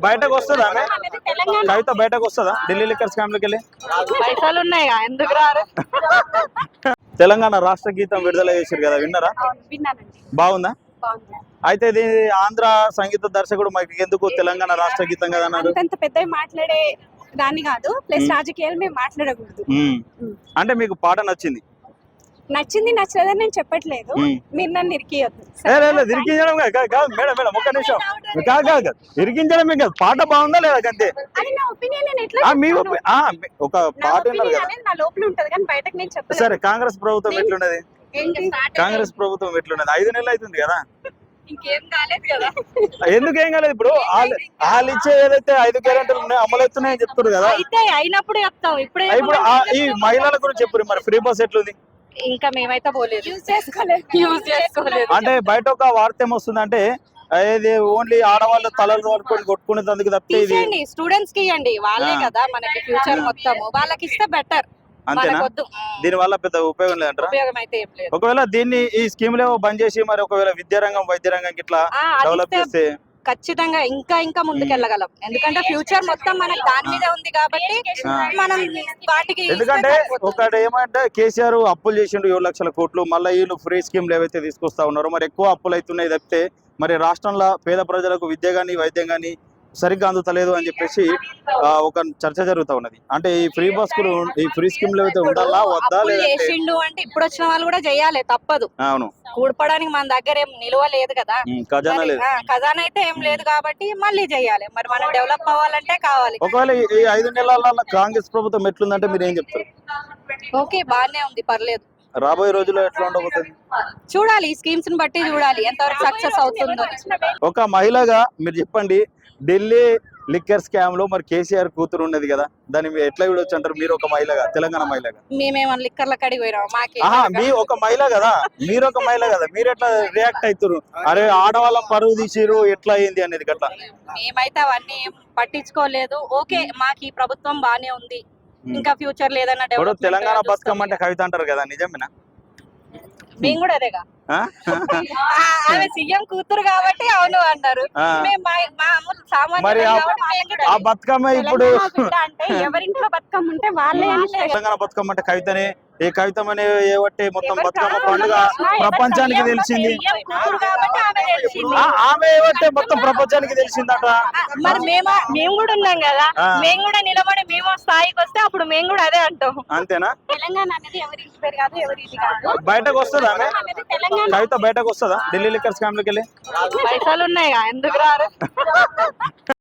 బయటకు వస్తుందా ఆమె కవిత బయటకు వస్తుందా ఢిల్లీ లిక్కర్ స్కామ్ లోకి వెళ్ళి పైసలు ఉన్నాయా ఎందుకు రారు? తెలంగాణ రాష్ట్ర గీతం విడుదల చేశారు కదా విన్నారా విన్నానండి. బాగుందా బాగుంది. అయితే ఇది ఆంధ్ర సంగీత దర్శకుడు మనకి ఎందుకు తెలంగాణ రాష్ట్ర గీతం కదా అన్నారు అంతంత పెద్ద మాట్లాడే దాన్ని కాదు, ప్లస్ రాజకీయాలు మేము మాట్లాడకూడదు. అంటే మీకు పాట నచ్చింది నచ్చింది నచ్చలేదని నేను చెప్పట్లేదు, మీరు నన్ను ఇరికియొద్దు. ఇరికించడం కాదు మేడం మేడం ఒక్క నిమిషం కాదు కాదు కాదు ఇరికించడమే కాదు పాట బాగుందా లేదా అంతే అది నా ఒపీనియన్, నేను ఎట్లా మీ ఒక పాట నా విన్నారు opinion కదా అనేది నా లోపల ఉంటది కానీ బయటకు నేను చెప్పలేదు. సరే కాంగ్రెస్ ప్రభుత్వం ఎట్లున్నది ఏంటి? కాంగ్రెస్ ప్రభుత్వం ఎట్లున్నది 5 నెలలు అవుతుంది కదా ఇంకేం కాలేదు కదా. ఎందుకు ఏం కాలేదు ఇప్పుడు వాళ్ళు ఇచ్చే ఏదైతే 5 గ్యారెంటీలు ఉన్నాయో అమలు అవుతున్నాయని చెప్తారు కదా అయితే అయినప్పుడు చెప్తాం, ఇప్పుడే ఇప్పుడు ఈ మహిళల గురించి చెప్పు మరి ఫ్రీ బస్ ఎట్లుంది ఇంకా మేమైతే పోలేదు, యూజ్ చేసుకోలేదు. అంటే బయట ఒక వార్త ఏమొస్తుంది అంటే ఇది ఓన్లీ ఆడవాళ్ళు తలలు వరకు కొట్టుకునేందుకు తప్పితే ఇది తీసేయండి, స్టూడెంట్స్ కి ఇవ్వండి, వాళ్ళే కదా మనకి ఫ్యూచర్ మొత్తము, వాళ్ళకి ఇస్తే బెటర్. అంతేనా దీని వల్ల పెద్ద ఉపయోగం లేదంటారా ఉపయోగం అయితే ఏం లేదు. ఒకవేళ దీన్ని ఈ స్కీమ్ లో బంద్ చేసి మరి ఒకవేళ విద్యారంగం వైద్యరంగం ఇట్లా డెవలప్ చేస్తే ఖచ్చితంగా ఇంకా ముందుకెళ్ళగలం, ఎందుకంటే ఫ్యూచర్ మొత్తం మనకి దాని మీదే ఉంది కాబట్టి మనం వాటికి ఎందుకంటే ఒకటి ఏమంటే కేసీఆర్ అప్పులు చేసిండు 7 లక్షల కోట్లు, మళ్ళీ వీళ్ళు ఫ్రీ స్కీమ్లు ఏవైతే తీసుకొస్తా ఉన్నారో మరి ఎక్కువ అప్పులు అవుతున్నాయి తప్పితే మరి రాష్ట్రంలో పేద ప్రజలకు విద్య కానీ వైద్యం కానీ సరిగ్గా అందుతలేదు అని చెప్పేసి ఒక చర్చ జరుగుతూ ఉన్నది. అంటే ఈ ఫ్రీ బస్సులు ఈ ఫ్రీ స్కీమ్లు అయితే ఉండాలా వద్దా చేసిండు అంటే ఇప్పుడు వచ్చిన వాళ్ళు కూడా చేయాలి, తప్పదు. అవును కూడపడానికి మన దగ్గర ఏం నిలువ లేదు కదా, ఖజానా లేదు, ఖజానా అయితే ఏం లేదు కాబట్టి మళ్ళీ చేయాలి. మరి మనం డెవలప్ అవ్వాలంటే కావాలి. ఒకవేళ ఈ 5 నెలల కాంగ్రెస్ ప్రభుత్వం ఎట్లుందంటే మీరు ఏం చెప్తారు? ఓకే బాగానే ఉంది, పర్లేదు. రాబోయే రోజుల్లో ఎట్లా ఉండబోతుంది చూడాలి, ఈ స్కీమ్స్ ని బట్టి చూడాలి ఎంతవరకు సక్సెస్ అవుతుందో. ఒక మహిళగా మీరు చెప్పండి, ఢిల్లీ లిక్కర్ స్కామ్ లో మరి కేసీఆర్ కూతురు ఉన్నది కదా, దాన్ని మీరు ఎట్లా చూడొచ్చు అంటారు? మీరు ఒక మహిళగా, తెలంగాణ మహిళగా. మేమేమన్నా లిక్కర్ల కడిగి పోయినాం మాకే? మీ ఒక మహిళ కదా, మీరు ఒక మహిళ కదా, మీరు ఎట్లా రియాక్ట్ అవుతారు? అరే ఆడవాళ్ళ పరువు తీసిరు ఎట్లా అయింది అనేది గట్లా. మేమైతే అవన్నీ పట్టించుకోలేదు. ఓకే మాకు ఈ ప్రభుత్వం బానే ఉంది, ఇంకా ఫ్యూచర్ లేదన్నా ఇప్పుడు తెలంగాణ బతుకమ్మ అంటే కవిత అంటారు కదా, నిజమేనా? మేము కూడా అదేగా, ఆమె సీఎం కూతురు కాబట్టి అవును అంటారు. మరి ఆ బతుకమ్మ ఇప్పుడు అంటే ఎవరింట్లో బతుకమ్మ ఉంటే వాళ్ళే. తెలంగాణ బతుకమ్మ అంటే కవితనే, ఏ కవితమనే ఏవట్టే మొత్తం బతుకమ్మ పండుగ ప్రపంచానికి తెలిసింది. ఆమె ఏవట్టే మొత్తం ప్రపంచానికి తెలిసిందట. మరి మేము కూడా ఉన్నాం కదా, మేము కూడా నిలబడి మేము స్థాయికి వస్తే అప్పుడు మేము కూడా అదే అంటాం. అంతేనా? తెలంగాణ అనేది ఎవరి ఇంటి పేరు కాదు, ఎవరి ఇది కాదు. బయటకు వస్తుందా కవిత బయటకు వస్తుందా ఢిల్లీ లిక్కర్ స్కామ్ లోకి వెళ్ళి? పైసలు ఉన్నాయా ఎందుకు రారు?